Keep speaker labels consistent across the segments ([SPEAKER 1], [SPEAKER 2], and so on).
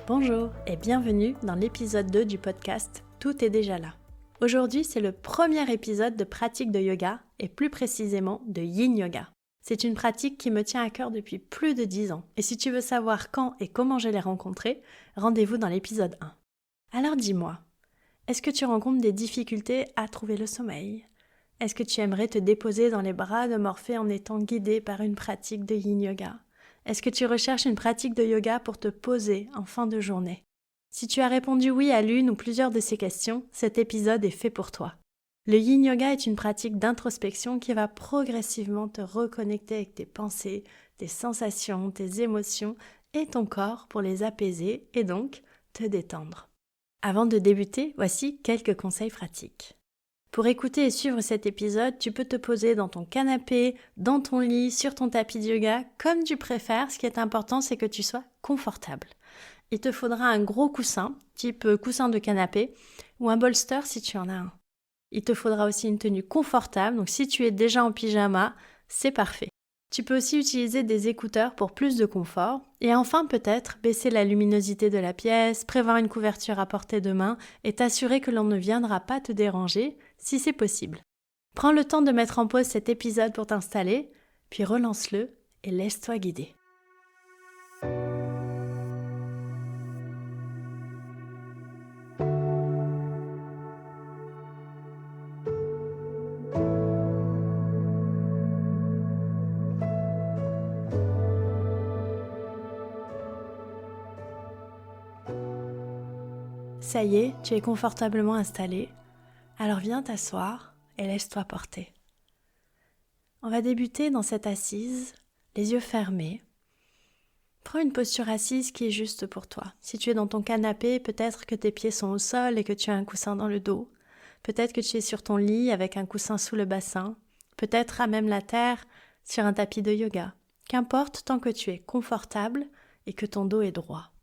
[SPEAKER 1] Bonjour et bienvenue dans l'épisode 2 du podcast Tout est déjà là. Aujourd'hui, c'est le premier épisode de pratique de yoga et plus précisément de Yin Yoga. C'est une pratique qui me tient à cœur depuis plus de 10 ans et si tu veux savoir quand et comment je l'ai rencontrée, rendez-vous dans l'épisode 1. Alors dis-moi, est-ce que tu rencontres des difficultés à trouver le sommeil ? Est-ce que tu aimerais te déposer dans les bras de Morphée en étant guidé par une pratique de Yin Yoga ? Est-ce que tu recherches une pratique de yoga pour te poser en fin de journée ? Si tu as répondu oui à l'une ou plusieurs de ces questions, cet épisode est fait pour toi. Le Yin Yoga est une pratique d'introspection qui va progressivement te reconnecter avec tes pensées, tes sensations, tes émotions et ton corps pour les apaiser et donc te détendre. Avant de débuter, voici quelques conseils pratiques. Pour écouter et suivre cet épisode, tu peux te poser dans ton canapé, dans ton lit, sur ton tapis de yoga, comme tu préfères. Ce qui est important, c'est que tu sois confortable. Il te faudra un gros coussin, type coussin de canapé, ou un bolster si tu en as un. Il te faudra aussi une tenue confortable, donc si tu es déjà en pyjama, c'est parfait. Tu peux aussi utiliser des écouteurs pour plus de confort. Et enfin, peut-être, baisser la luminosité de la pièce, prévoir une couverture à portée de main et t'assurer que l'on ne viendra pas te déranger si c'est possible. Prends le temps de mettre en pause cet épisode pour t'installer, puis relance-le et laisse-toi guider. Ça y est, tu es confortablement installé, alors viens t'asseoir et laisse-toi porter. On va débuter dans cette assise, les yeux fermés. Prends une posture assise qui est juste pour toi. Si tu es dans ton canapé, peut-être que tes pieds sont au sol et que tu as un coussin dans le dos. Peut-être que tu es sur ton lit avec un coussin sous le bassin. Peut-être à même la terre sur un tapis de yoga. Qu'importe tant que tu es confortable et que ton dos est droit.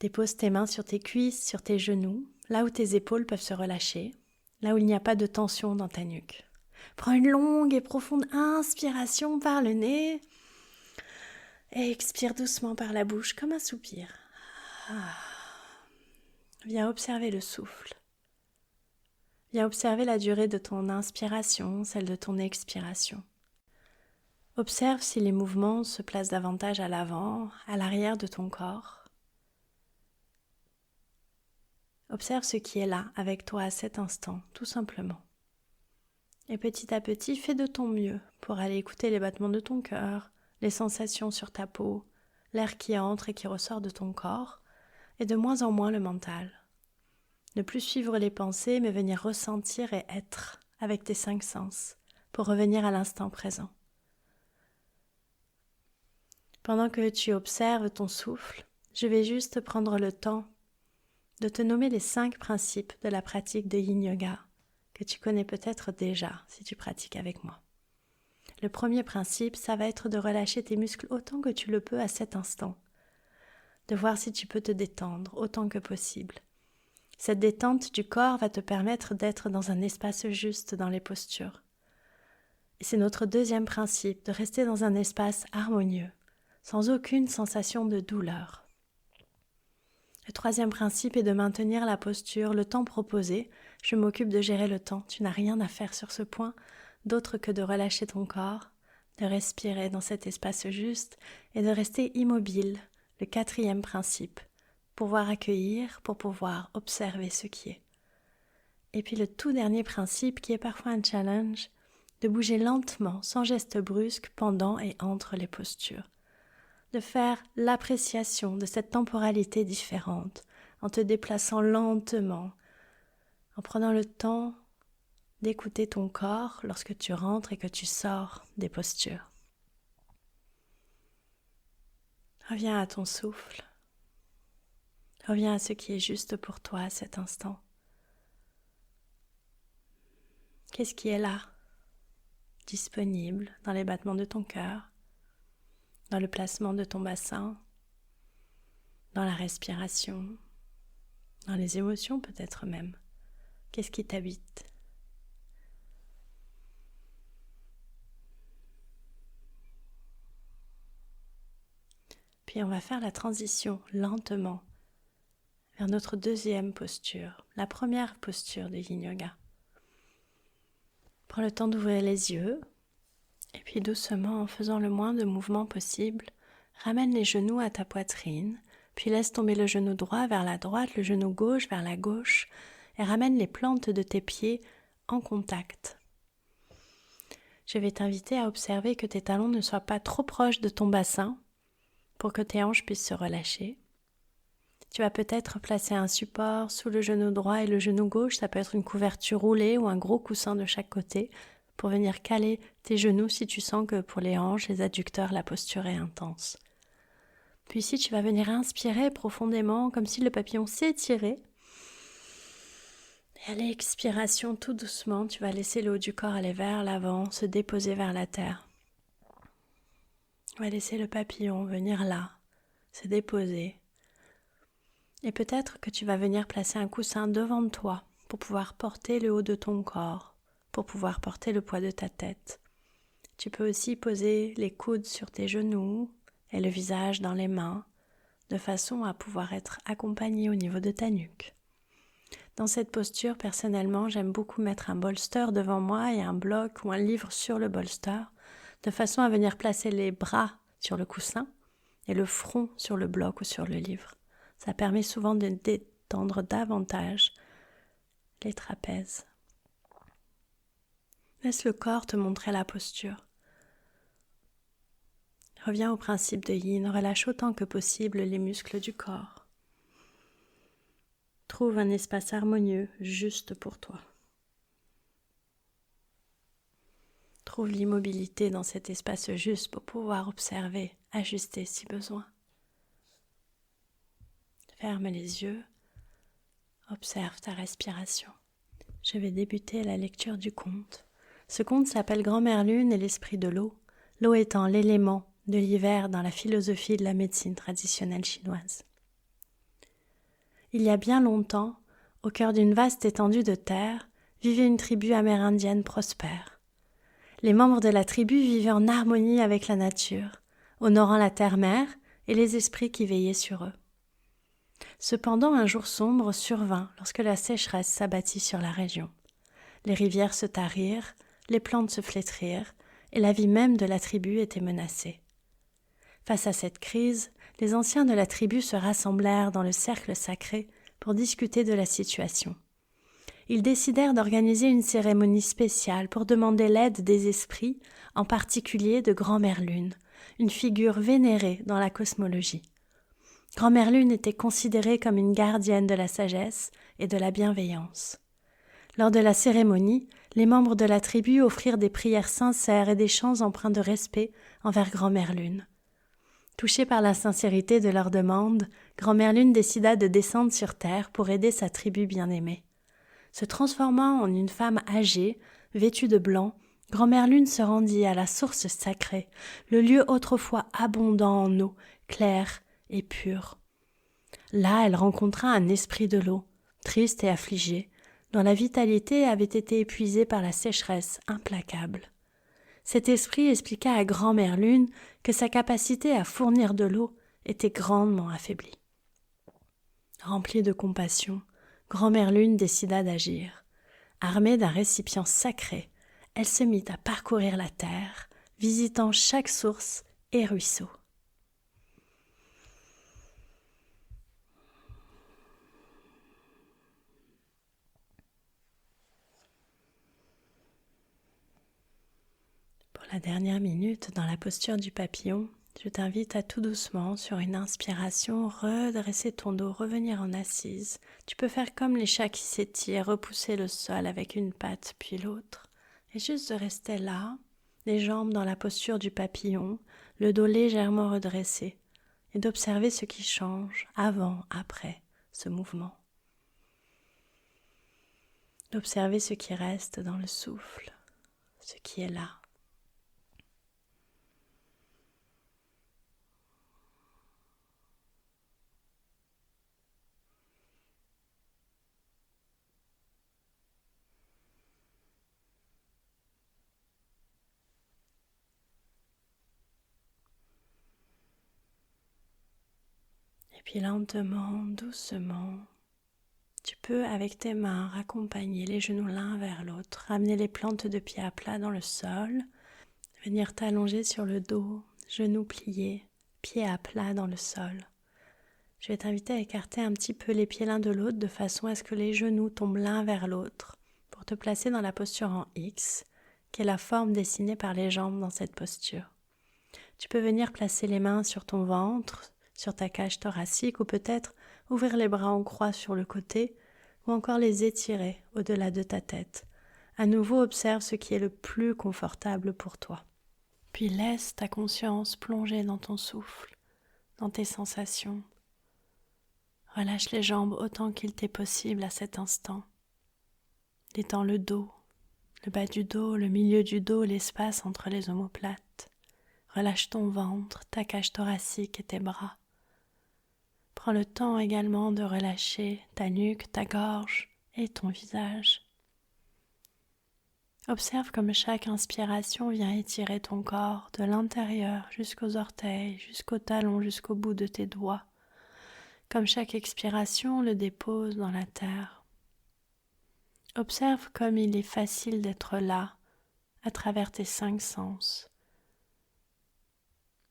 [SPEAKER 1] Dépose tes mains sur tes cuisses, sur tes genoux, là où tes épaules peuvent se relâcher, là où il n'y a pas de tension dans ta nuque. Prends une longue et profonde inspiration par le nez et expire doucement par la bouche comme un soupir. Viens observer le souffle. Viens observer la durée de ton inspiration, celle de ton expiration. Observe si les mouvements se placent davantage à l'avant, à l'arrière de ton corps. Observe ce qui est là avec toi à cet instant, tout simplement. Et petit à petit, fais de ton mieux pour aller écouter les battements de ton cœur, les sensations sur ta peau, l'air qui entre et qui ressort de ton corps, et de moins en moins le mental. Ne plus suivre les pensées, mais venir ressentir et être avec tes 5 sens, pour revenir à l'instant présent. Pendant que tu observes ton souffle, je vais juste prendre le temps de te nommer les 5 principes de la pratique de Yin Yoga, que tu connais peut-être déjà si tu pratiques avec moi. Le premier principe, ça va être de relâcher tes muscles autant que tu le peux à cet instant, de voir si tu peux te détendre autant que possible. Cette détente du corps va te permettre d'être dans un espace juste dans les postures. Et c'est notre deuxième principe, de rester dans un espace harmonieux, sans aucune sensation de douleur. Le troisième principe est de maintenir la posture, le temps proposé. Je m'occupe de gérer le temps, tu n'as rien à faire sur ce point, d'autre que de relâcher ton corps, de respirer dans cet espace juste et de rester immobile. Le quatrième principe, pouvoir accueillir pour pouvoir observer ce qui est. Et puis le tout dernier principe qui est parfois un challenge, de bouger lentement, sans geste brusque, pendant et entre les postures. De faire l'appréciation de cette temporalité différente, en te déplaçant lentement, en prenant le temps d'écouter ton corps lorsque tu rentres et que tu sors des postures. Reviens à ton souffle. Reviens à ce qui est juste pour toi à cet instant. Qu'est-ce qui est là, disponible dans les battements de ton cœur, dans le placement de ton bassin, dans la respiration, dans les émotions peut-être même. Qu'est-ce qui t'habite ? Puis Puis on va faire la transition lentement vers notre deuxième posture, la première posture de Yin Yoga. Prends le temps d'ouvrir les yeux et puis doucement, en faisant le moins de mouvements possible, ramène les genoux à ta poitrine, puis laisse tomber le genou droit vers la droite, le genou gauche vers la gauche et ramène les plantes de tes pieds en contact. Je vais t'inviter à observer que tes talons ne soient pas trop proches de ton bassin pour que tes hanches puissent se relâcher. Tu vas peut-être placer un support sous le genou droit et le genou gauche, ça peut être une couverture roulée ou un gros coussin de chaque côté pour venir caler tes genoux si tu sens que pour les hanches, les adducteurs, la posture est intense. Puis ici, tu vas venir inspirer profondément comme si le papillon s'étirait. Et à l'expiration, tout doucement, tu vas laisser le haut du corps aller vers l'avant, se déposer vers la terre. Tu vas laisser le papillon venir là, se déposer. Et peut-être que tu vas venir placer un coussin devant toi pour pouvoir porter le haut de ton corps, pour pouvoir porter le poids de ta tête. Tu peux aussi poser les coudes sur tes genoux et le visage dans les mains, de façon à pouvoir être accompagné au niveau de ta nuque. Dans cette posture, personnellement, j'aime beaucoup mettre un bolster devant moi et un bloc ou un livre sur le bolster, de façon à venir placer les bras sur le coussin et le front sur le bloc ou sur le livre. Ça permet souvent de détendre davantage les trapèzes. Laisse le corps te montrer la posture. Reviens au principe de Yin, relâche autant que possible les muscles du corps. Trouve un espace harmonieux juste pour toi. Trouve l'immobilité dans cet espace juste pour pouvoir observer, ajuster si besoin. Ferme les yeux, observe ta respiration. Je vais débuter la lecture du conte. Ce conte s'appelle Grand-mère Lune et l'esprit de l'eau, l'eau étant l'élément de l'hiver dans la philosophie de la médecine traditionnelle chinoise. Il y a bien longtemps, au cœur d'une vaste étendue de terre, vivait une tribu amérindienne prospère. Les membres de la tribu vivaient en harmonie avec la nature, honorant la terre-mère et les esprits qui veillaient sur eux. Cependant, un jour sombre survint lorsque la sécheresse s'abattit sur la région. Les rivières se tarirent, les plantes se flétrirent, et la vie même de la tribu était menacée. Face à cette crise, les anciens de la tribu se rassemblèrent dans le cercle sacré pour discuter de la situation. Ils décidèrent d'organiser une cérémonie spéciale pour demander l'aide des esprits, en particulier de Grand-mère Lune, une figure vénérée dans la cosmologie. Grand-mère Lune était considérée comme une gardienne de la sagesse et de la bienveillance. Lors de la cérémonie, les membres de la tribu offrirent des prières sincères et des chants empreints de respect envers Grand-mère Lune. Touchée par la sincérité de leur demande, Grand-mère Lune décida de descendre sur terre pour aider sa tribu bien-aimée. Se transformant en une femme âgée, vêtue de blanc, Grand-mère Lune se rendit à la source sacrée, le lieu autrefois abondant en eau, claire et pure. Là, elle rencontra un esprit de l'eau, triste et affligé, dont la vitalité avait été épuisée par la sécheresse implacable. Cet esprit expliqua à Grand-mère Lune que sa capacité à fournir de l'eau était grandement affaiblie. Remplie de compassion, Grand-mère Lune décida d'agir. Armée d'un récipient sacré, elle se mit à parcourir la terre, visitant chaque source et ruisseau. Pour la dernière minute, dans la posture du papillon, je t'invite à tout doucement, sur une inspiration, redresser ton dos, revenir en assise. Tu peux faire comme les chats qui s'étirent, repousser le sol avec une patte puis l'autre. Et juste de rester là, les jambes dans la posture du papillon, le dos légèrement redressé, et d'observer ce qui change avant, après ce mouvement. D'observer ce qui reste dans le souffle, ce qui est là. puis lentement, doucement, tu peux avec tes mains raccompagner les genoux l'un vers l'autre, ramener les plantes de pied à plat dans le sol, venir t'allonger sur le dos, genoux pliés, pieds à plat dans le sol. Je vais t'inviter à écarter un petit peu les pieds l'un de l'autre de façon à ce que les genoux tombent l'un vers l'autre pour te placer dans la posture en X, qui est la forme dessinée par les jambes dans cette posture. Tu peux venir placer les mains sur ton ventre, sur ta cage thoracique ou peut-être ouvrir les bras en croix sur le côté ou encore les étirer au-delà de ta tête. À nouveau, observe ce qui est le plus confortable pour toi. Puis laisse ta conscience plonger dans ton souffle, dans tes sensations. Relâche les jambes autant qu'il t'est possible à cet instant. Détends le dos, le bas du dos, le milieu du dos, l'espace entre les omoplates. Relâche ton ventre, ta cage thoracique et tes bras. Prends le temps également de relâcher ta nuque, ta gorge et ton visage. Observe comme chaque inspiration vient étirer ton corps de l'intérieur jusqu'aux orteils, jusqu'aux talons, jusqu'au bout de tes doigts. Comme chaque expiration le dépose dans la terre. Observe comme il est facile d'être là, à travers tes 5 sens.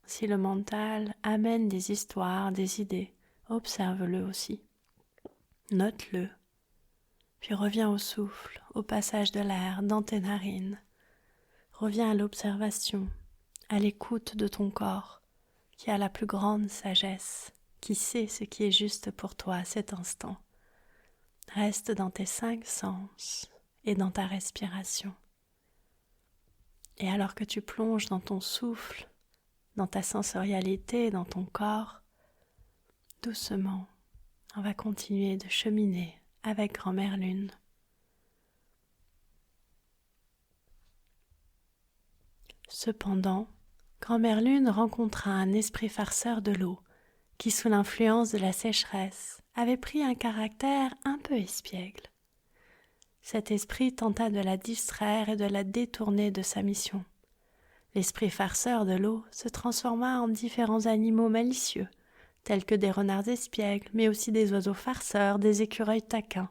[SPEAKER 1] Si le mental amène des histoires, des idées, observe-le aussi. Note-le. Puis reviens au souffle, au passage de l'air dans tes narines. Reviens à l'observation, à l'écoute de ton corps, qui a la plus grande sagesse, qui sait ce qui est juste pour toi à cet instant. Reste dans tes 5 sens et dans ta respiration. Et alors que tu plonges dans ton souffle, dans ta sensorialité, dans ton corps, doucement, on va continuer de cheminer avec Grand-Mère Lune. Cependant, Grand-Mère Lune rencontra un esprit farceur de l'eau qui, sous l'influence de la sécheresse, avait pris un caractère un peu espiègle. Cet esprit tenta de la distraire et de la détourner de sa mission. L'esprit farceur de l'eau se transforma en différents animaux malicieux, tels que des renards espiègles, mais aussi des oiseaux farceurs, des écureuils taquins.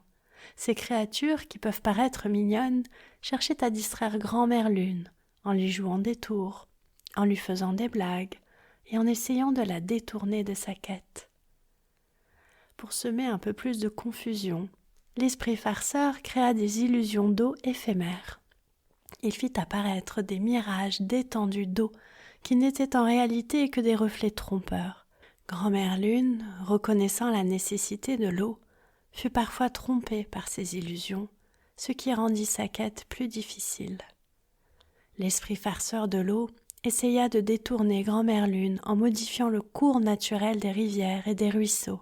[SPEAKER 1] Ces créatures, qui peuvent paraître mignonnes, cherchaient à distraire Grand-Mère Lune, en lui jouant des tours, en lui faisant des blagues, et en essayant de la détourner de sa quête. Pour semer un peu plus de confusion, l'esprit farceur créa des illusions d'eau éphémères. Il fit apparaître des mirages d'étendues d'eau qui n'étaient en réalité que des reflets trompeurs. Grand-Mère Lune, reconnaissant la nécessité de l'eau, fut parfois trompée par ces illusions, ce qui rendit sa quête plus difficile. L'esprit farceur de l'eau essaya de détourner Grand-Mère Lune en modifiant le cours naturel des rivières et des ruisseaux.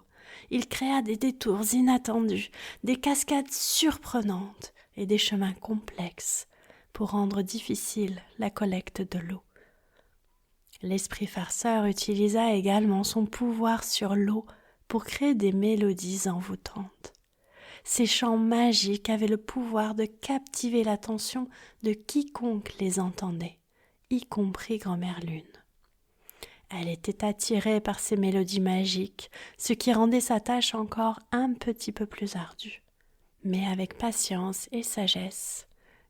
[SPEAKER 1] Il créa des détours inattendus, des cascades surprenantes et des chemins complexes pour rendre difficile la collecte de l'eau. L'esprit farceur utilisa également son pouvoir sur l'eau pour créer des mélodies envoûtantes. Ces chants magiques avaient le pouvoir de captiver l'attention de quiconque les entendait, y compris Grand-Mère Lune. Elle était attirée par ces mélodies magiques, ce qui rendait sa tâche encore un petit peu plus ardue. Mais avec patience et sagesse,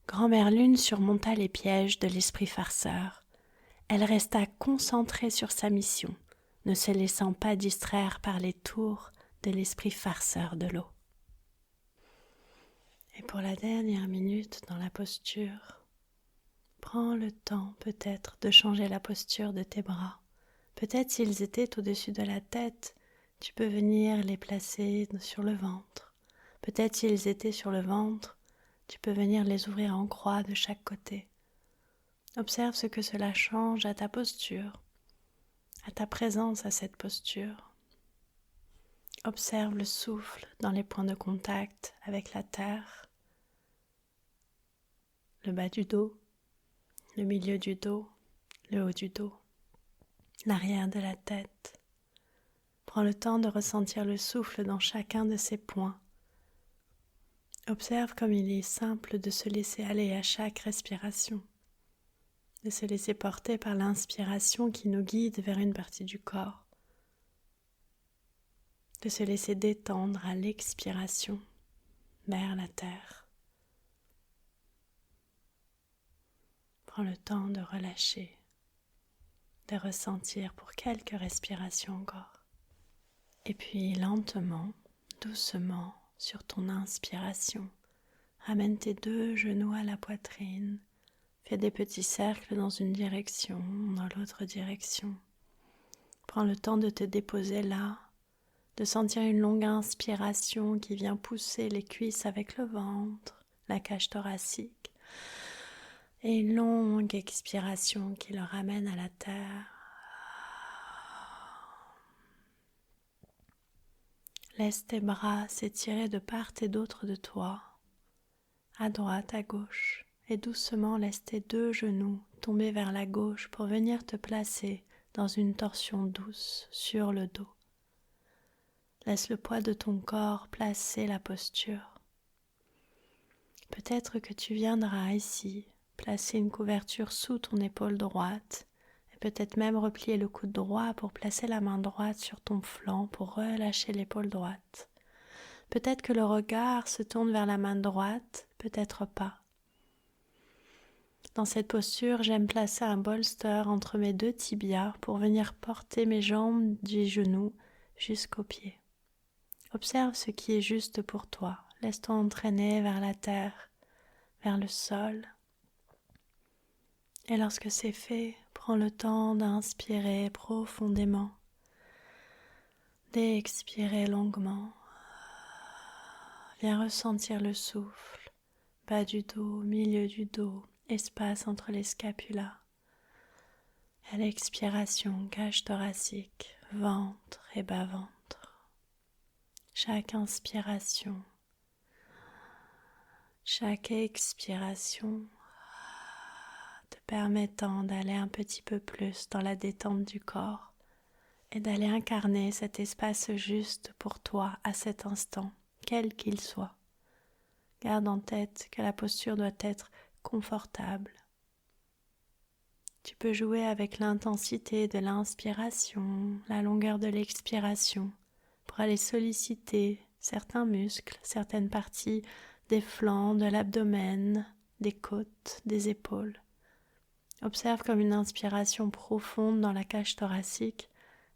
[SPEAKER 1] Grand-Mère Lune surmonta les pièges de l'esprit farceur. Elle resta concentrée sur sa mission, ne se laissant pas distraire par les tours de l'esprit farceur de l'eau. Et pour la dernière minute dans la posture, prends le temps peut-être de changer la posture de tes bras. Peut-être s'ils étaient au-dessus de la tête, tu peux venir les placer sur le ventre. Peut-être s'ils étaient sur le ventre, tu peux venir les ouvrir en croix de chaque côté. Observe ce que cela change à ta posture, à ta présence à cette posture. Observe le souffle dans les points de contact avec la terre, le bas du dos, le milieu du dos, le haut du dos, l'arrière de la tête. Prends le temps de ressentir le souffle dans chacun de ces points. Observe comme il est simple de se laisser aller à chaque respiration, de se laisser porter par l'inspiration qui nous guide vers une partie du corps. de se laisser détendre à l'expiration vers la terre. Prends le temps de relâcher, de ressentir pour quelques respirations encore. Et puis lentement, doucement, sur ton inspiration, ramène tes 2 genoux à la poitrine. Fais des petits cercles dans une direction, dans l'autre direction. Prends le temps de te déposer là, de sentir une longue inspiration qui vient pousser les cuisses avec le ventre, la cage thoracique, et une longue expiration qui le ramène à la terre. Laisse tes bras s'étirer de part et d'autre de toi, à droite, à gauche, et doucement laisse tes 2 genoux tomber vers la gauche pour venir te placer dans une torsion douce sur le dos. Laisse le poids de ton corps placer la posture. Peut-être que tu viendras ici placer une couverture sous ton épaule droite et peut-être même replier le coude droit pour placer la main droite sur ton flanc pour relâcher l'épaule droite. Peut-être que le regard se tourne vers la main droite, peut-être pas. Dans cette posture, j'aime placer un bolster entre mes 2 tibias pour venir porter mes jambes du genou jusqu'aux pieds. Observe ce qui est juste pour toi. Laisse-toi entraîner vers la terre, vers le sol. Et lorsque c'est fait, prends le temps d'inspirer profondément, d'expirer longuement. Viens ressentir le souffle, bas du dos, milieu du dos, espace entre les scapulas. À l'expiration, cage thoracique, ventre et bas-ventre. Chaque inspiration, chaque expiration te permettant d'aller un petit peu plus dans la détente du corps et d'aller incarner cet espace juste pour toi à cet instant, quel qu'il soit. Garde en tête que la posture doit être confortable. Tu peux jouer avec l'intensité de l'inspiration, la longueur de l'expiration, pour aller solliciter certains muscles, certaines parties des flancs, de l'abdomen, des côtes, des épaules. Observe comme une inspiration profonde dans la cage thoracique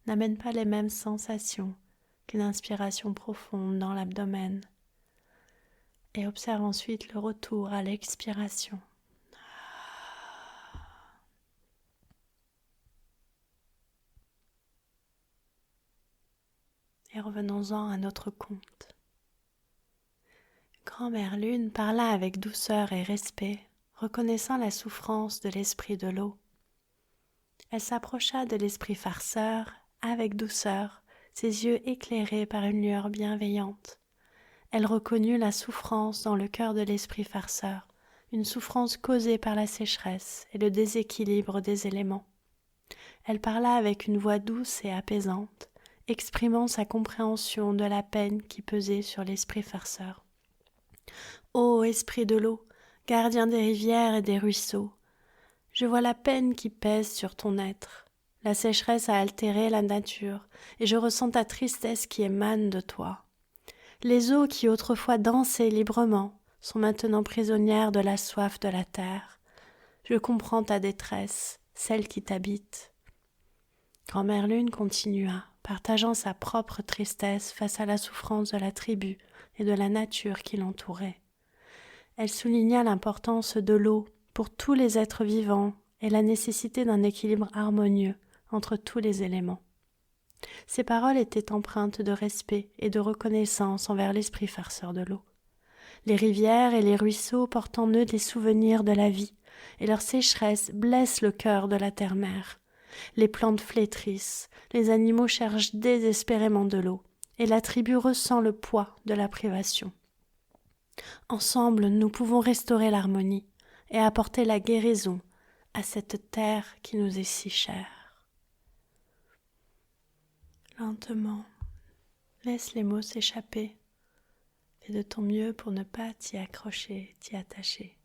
[SPEAKER 1] n'amène pas les mêmes sensations qu'une inspiration profonde dans l'abdomen. Et observe ensuite le retour à l'expiration. Et revenons-en à notre conte. Grand-mère Lune parla avec douceur et respect, reconnaissant la souffrance de l'esprit de l'eau. Elle s'approcha de l'esprit farceur avec douceur, ses yeux éclairés par une lueur bienveillante. Elle reconnut la souffrance dans le cœur de l'esprit farceur, une souffrance causée par la sécheresse et le déséquilibre des éléments. Elle parla avec une voix douce et apaisante, exprimant sa compréhension de la peine qui pesait sur l'esprit farceur. Ô esprit de l'eau, gardien des rivières et des ruisseaux, je vois la peine qui pèse sur ton être. La sécheresse a altéré la nature, et je ressens ta tristesse qui émane de toi. Les eaux qui autrefois dansaient librement sont maintenant prisonnières de la soif de la terre. Je comprends ta détresse, celle qui t'habite. Grand-mère Lune continua, partageant sa propre tristesse face à la souffrance de la tribu et de la nature qui l'entourait. Elle souligna l'importance de l'eau pour tous les êtres vivants et la nécessité d'un équilibre harmonieux entre tous les éléments. Ces paroles étaient empreintes de respect et de reconnaissance envers l'esprit farceur de l'eau. Les rivières et les ruisseaux portent en eux des souvenirs de la vie, et leur sécheresse blesse le cœur de la terre-mère. Les plantes flétrissent, les animaux cherchent désespérément de l'eau, et la tribu ressent le poids de la privation. Ensemble, nous pouvons restaurer l'harmonie et apporter la guérison à cette terre qui nous est si chère. Lentement, laisse les mots s'échapper. Fais de ton mieux pour ne pas t'y accrocher, t'y attacher.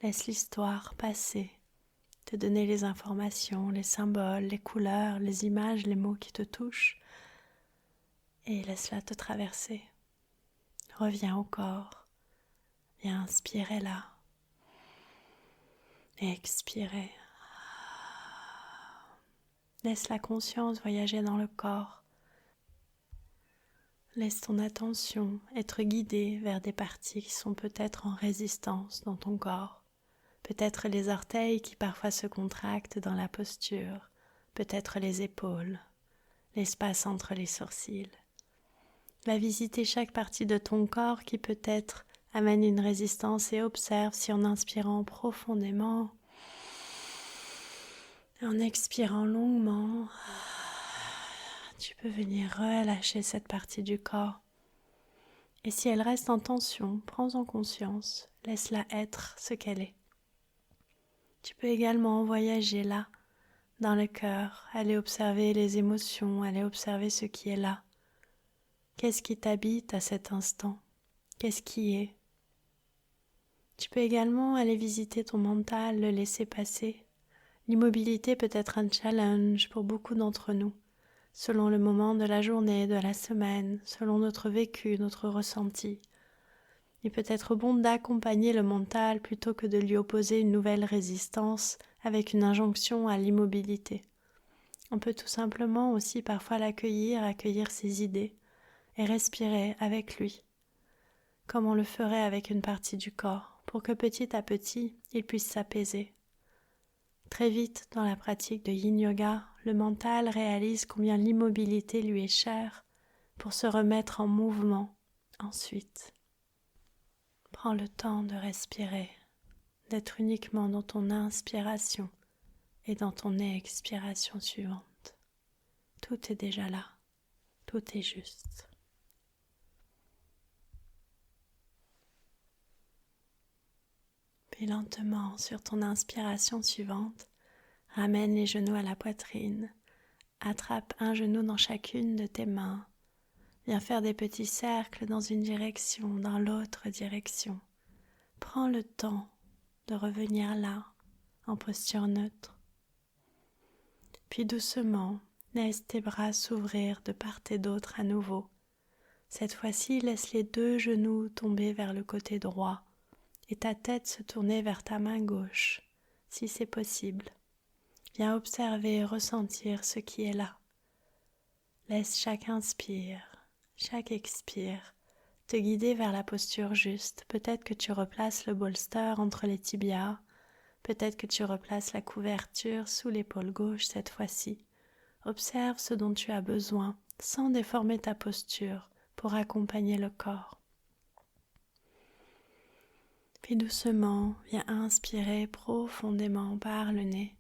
[SPEAKER 1] Laisse l'histoire passer, te donner les informations, les symboles, les couleurs, les images, les mots qui te touchent. et laisse-la te traverser. Reviens au corps. Viens inspirer là. Et expirer. Laisse la conscience voyager dans le corps. Laisse ton attention être guidée vers des parties qui sont peut-être en résistance dans ton corps. Peut-être les orteils qui parfois se contractent dans la posture. Peut-être les épaules, l'espace entre les sourcils. Va visiter chaque partie de ton corps qui peut-être amène une résistance et observe si en inspirant profondément, en expirant longuement, tu peux venir relâcher cette partie du corps. Et si elle reste en tension, prends-en conscience, laisse-la être ce qu'elle est. Tu peux également voyager là, dans le cœur, aller observer les émotions, aller observer ce qui est là. Qu'est-ce qui t'habite à cet instant? Qu'est-ce qui est? Tu peux également aller visiter ton mental, le laisser passer. L'immobilité peut être un challenge pour beaucoup d'entre nous, selon le moment de la journée, de la semaine, selon notre vécu, notre ressenti. Il peut être bon d'accompagner le mental plutôt que de lui opposer une nouvelle résistance avec une injonction à l'immobilité. On peut tout simplement aussi parfois accueillir ses idées et respirer avec lui, comme on le ferait avec une partie du corps, pour que petit à petit, il puisse s'apaiser. Très vite, dans la pratique de Yin Yoga, le mental réalise combien l'immobilité lui est chère pour se remettre en mouvement ensuite. Prends le temps de respirer, d'être uniquement dans ton inspiration et dans ton expiration suivante. Tout est déjà là, tout est juste. Puis lentement, sur ton inspiration suivante, ramène les genoux à la poitrine, attrape un genou dans chacune de tes mains, viens faire des petits cercles dans une direction, dans l'autre direction. Prends le temps de revenir là, en posture neutre. Puis doucement, laisse tes bras s'ouvrir de part et d'autre à nouveau. Cette fois-ci, laisse les deux genoux tomber vers le côté droit et ta tête se tourner vers ta main gauche, si c'est possible. Viens observer et ressentir ce qui est là. Laisse chaque inspire, chaque expire te guider vers la posture juste. Peut-être que tu replaces le bolster entre les tibias, peut-être que tu replaces la couverture sous l'épaule gauche cette fois-ci. Observe ce dont tu as besoin sans déformer ta posture pour accompagner le corps. Puis doucement, viens inspirer profondément par le nez.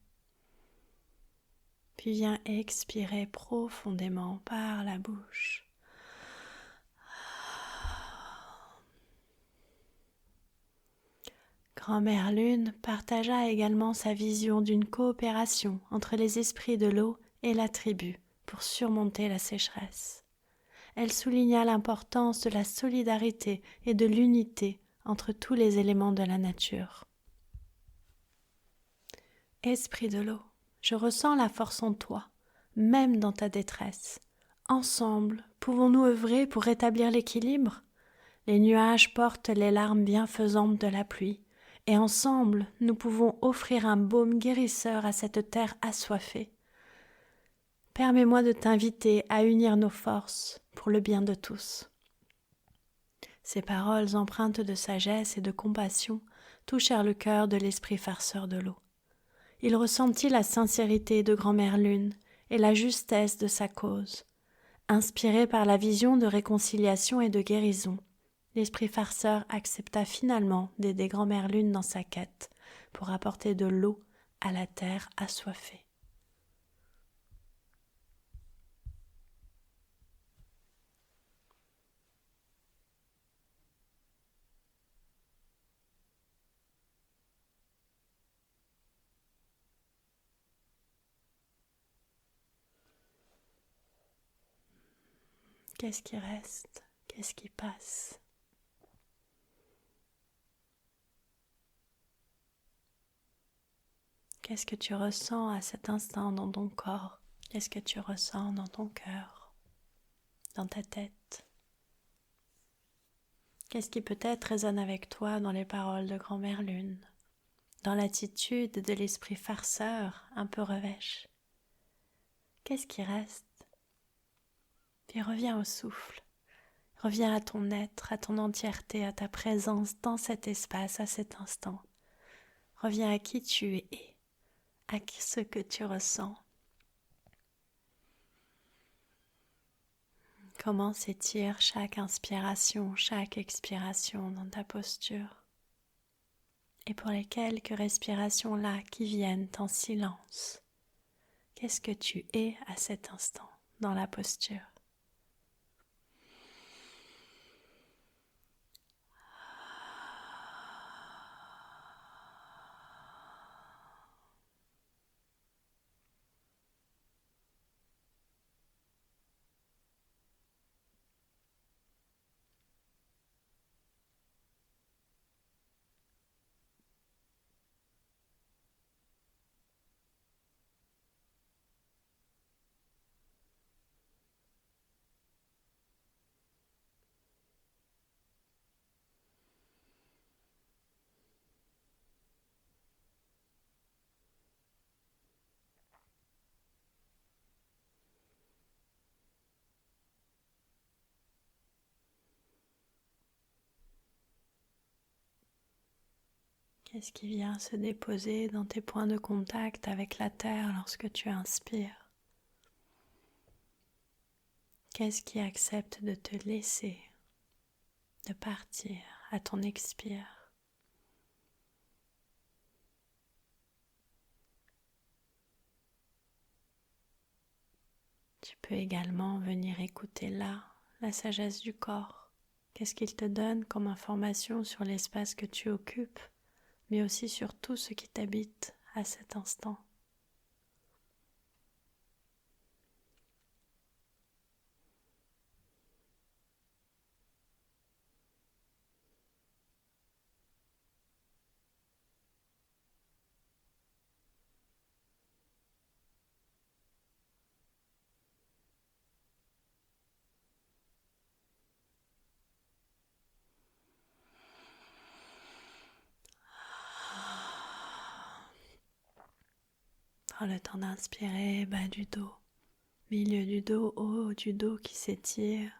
[SPEAKER 1] Puis viens expirer profondément par la bouche. Grand-mère Lune partagea également sa vision d'une coopération entre les esprits de l'eau et la tribu pour surmonter la sécheresse. Elle souligna l'importance de la solidarité et de l'unité entre tous les éléments de la nature. Esprit de l'eau, je ressens la force en toi, même dans ta détresse. Ensemble, pouvons-nous œuvrer pour rétablir l'équilibre? Les nuages portent les larmes bienfaisantes de la pluie, et ensemble, nous pouvons offrir un baume guérisseur à cette terre assoiffée. Permets-moi de t'inviter à unir nos forces pour le bien de tous. Ces paroles empreintes de sagesse et de compassion touchèrent le cœur de l'esprit farceur de l'eau. Il ressentit la sincérité de Grand-mère Lune et la justesse de sa cause. Inspiré par la vision de réconciliation et de guérison, l'esprit farceur accepta finalement d'aider Grand-mère Lune dans sa quête pour apporter de l'eau à la terre assoiffée. Qu'est-ce qui reste? Qu'est-ce qui passe? Qu'est-ce que tu ressens à cet instant dans ton corps? Qu'est-ce que tu ressens dans ton cœur? dans ta tête? Qu'est-ce qui peut-être résonne avec toi dans les paroles de Grand-Mère Lune, dans l'attitude de l'esprit farceur un peu revêche? Qu'est-ce qui reste? Puis reviens au souffle, reviens à ton être, à ton entièreté, à ta présence dans cet espace, à cet instant. Reviens à qui tu es, à ce que tu ressens. Comment s'étire chaque inspiration, chaque expiration dans ta posture. Et pour les quelques respirations-là qui viennent en silence, qu'est-ce que tu es à cet instant dans la posture? Qu'est-ce qui vient se déposer dans tes points de contact avec la terre lorsque tu inspires? Qu'est-ce qui accepte de te laisser, de partir à ton expire? Tu peux également venir écouter là la sagesse du corps. Qu'est-ce qu'il te donne comme information sur l'espace que tu occupes, mais aussi sur tout ce qui t'habite à cet instant. Prends le temps d'inspirer, bas du dos, milieu du dos, haut du dos qui s'étire.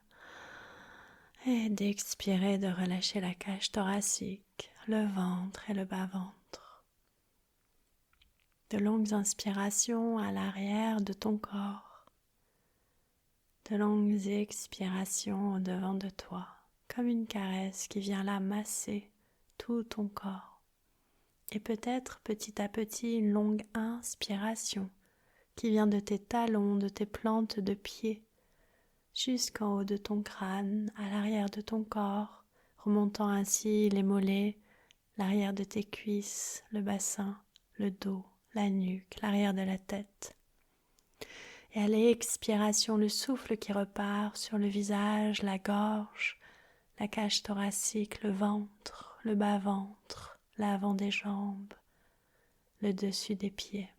[SPEAKER 1] Et d'expirer, de relâcher la cage thoracique, le ventre et le bas-ventre. De longues inspirations à l'arrière de ton corps. De longues expirations au devant de toi, comme une caresse qui vient là masser tout ton corps. Et peut-être petit à petit une longue inspiration qui vient de tes talons, de tes plantes de pied, jusqu'en haut de ton crâne, à l'arrière de ton corps, remontant ainsi les mollets, l'arrière de tes cuisses, le bassin, le dos, la nuque, l'arrière de la tête. Et à l'expiration, le souffle qui repart sur le visage, la gorge, la cage thoracique, le ventre, le bas-ventre, l'avant des jambes, le dessus des pieds.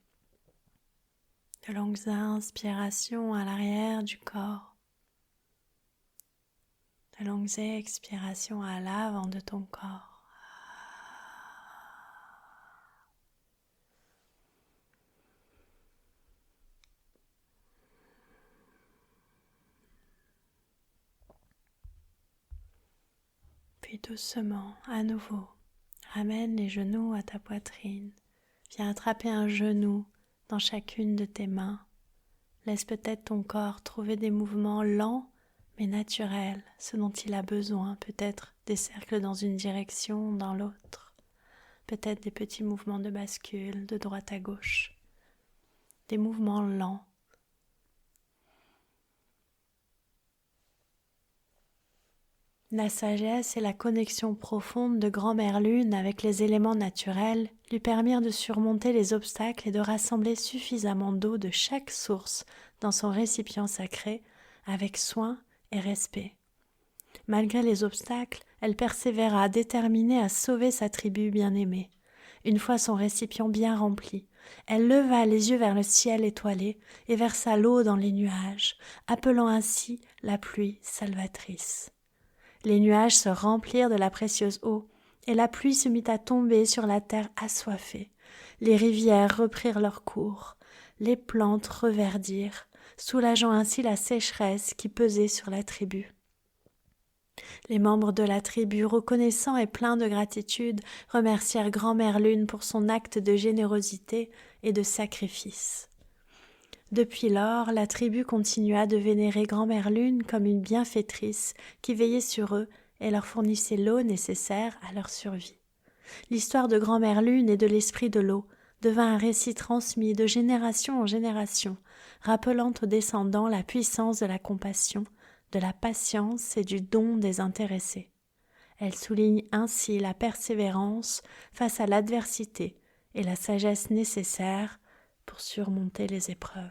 [SPEAKER 1] De longues inspirations à l'arrière du corps. De longues expirations à l'avant de ton corps. Puis doucement, à nouveau, ramène les genoux à ta poitrine. Viens attraper un genou dans chacune de tes mains. Laisse peut-être ton corps trouver des mouvements lents mais naturels, ce dont il a besoin, peut-être des cercles dans une direction, dans l'autre, peut-être des petits mouvements de bascule de droite à gauche, des mouvements lents. La sagesse et la connexion profonde de Grand-Mère Lune avec les éléments naturels lui permirent de surmonter les obstacles et de rassembler suffisamment d'eau de chaque source dans son récipient sacré avec soin et respect. Malgré les obstacles, elle persévéra déterminée à sauver sa tribu bien-aimée. Une fois son récipient bien rempli, elle leva les yeux vers le ciel étoilé et versa l'eau dans les nuages, appelant ainsi la pluie salvatrice. Les nuages se remplirent de la précieuse eau, et la pluie se mit à tomber sur la terre assoiffée. Les rivières reprirent leur cours, les plantes reverdirent, soulageant ainsi la sécheresse qui pesait sur la tribu. Les membres de la tribu, reconnaissants et pleins de gratitude, remercièrent Grand-Mère Lune pour son acte de générosité et de sacrifice. Depuis lors, la tribu continua de vénérer Grand-Mère Lune comme une bienfaitrice qui veillait sur eux et leur fournissait l'eau nécessaire à leur survie. L'histoire de Grand-Mère Lune et de l'esprit de l'eau devint un récit transmis de génération en génération, rappelant aux descendants la puissance de la compassion, de la patience et du don désintéressé. Elle souligne ainsi la persévérance face à l'adversité et la sagesse nécessaire pour surmonter les épreuves.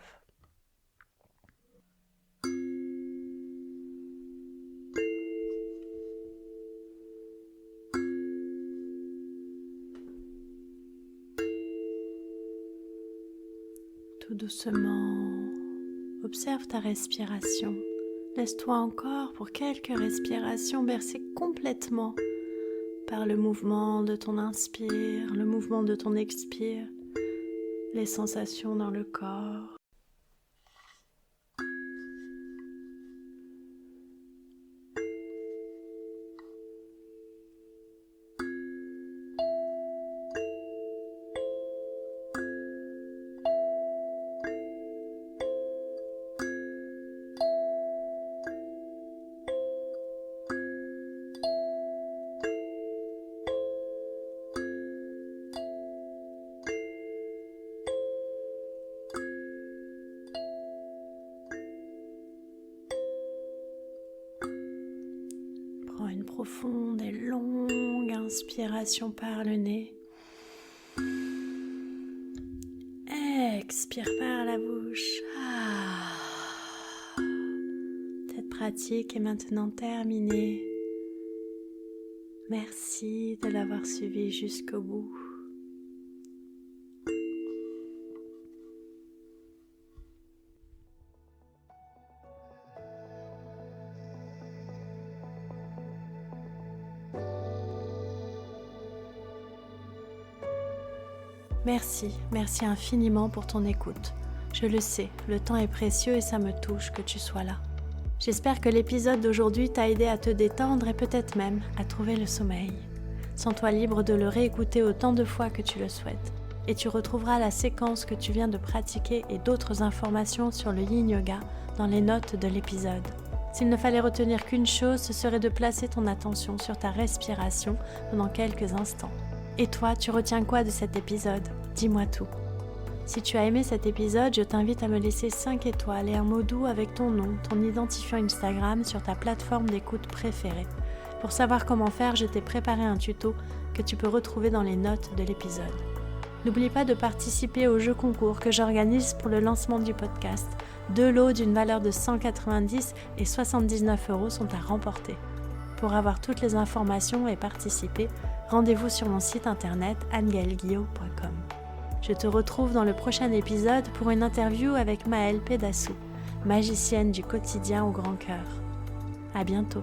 [SPEAKER 1] Tout doucement, observe ta respiration. Laisse-toi encore pour quelques respirations bercer complètement par le mouvement de ton inspire, le mouvement de ton expire, les sensations dans le corps. Prends une profonde et longue inspiration par le nez. Expire par la bouche. Cette pratique est maintenant terminée. Merci de l'avoir suivi jusqu'au bout. Merci infiniment pour ton écoute. Je le sais, le temps est précieux et ça me touche que tu sois là. J'espère que l'épisode d'aujourd'hui t'a aidé à te détendre et peut-être même à trouver le sommeil. Sens-toi libre de le réécouter autant de fois que tu le souhaites. Et tu retrouveras la séquence que tu viens de pratiquer et d'autres informations sur le Yin Yoga dans les notes de l'épisode. S'il ne fallait retenir qu'une chose, ce serait de placer ton attention sur ta respiration pendant quelques instants. Et toi, tu retiens quoi de cet épisode ? Dis-moi tout. Si tu as aimé cet épisode, je t'invite à me laisser 5 étoiles et un mot doux avec ton nom, ton identifiant Instagram sur ta plateforme d'écoute préférée. Pour savoir comment faire, je t'ai préparé un tuto que tu peux retrouver dans les notes de l'épisode. N'oublie pas de participer au jeu concours que j'organise pour le lancement du podcast. 2 lots d'une valeur de 190 et 79 € sont à remporter. Pour avoir toutes les informations et participer, rendez-vous sur mon site internet annegaelguillot.com. Je te retrouve dans le prochain épisode pour une interview avec Maëlle Pédassou, magicienne du quotidien au grand cœur. À bientôt.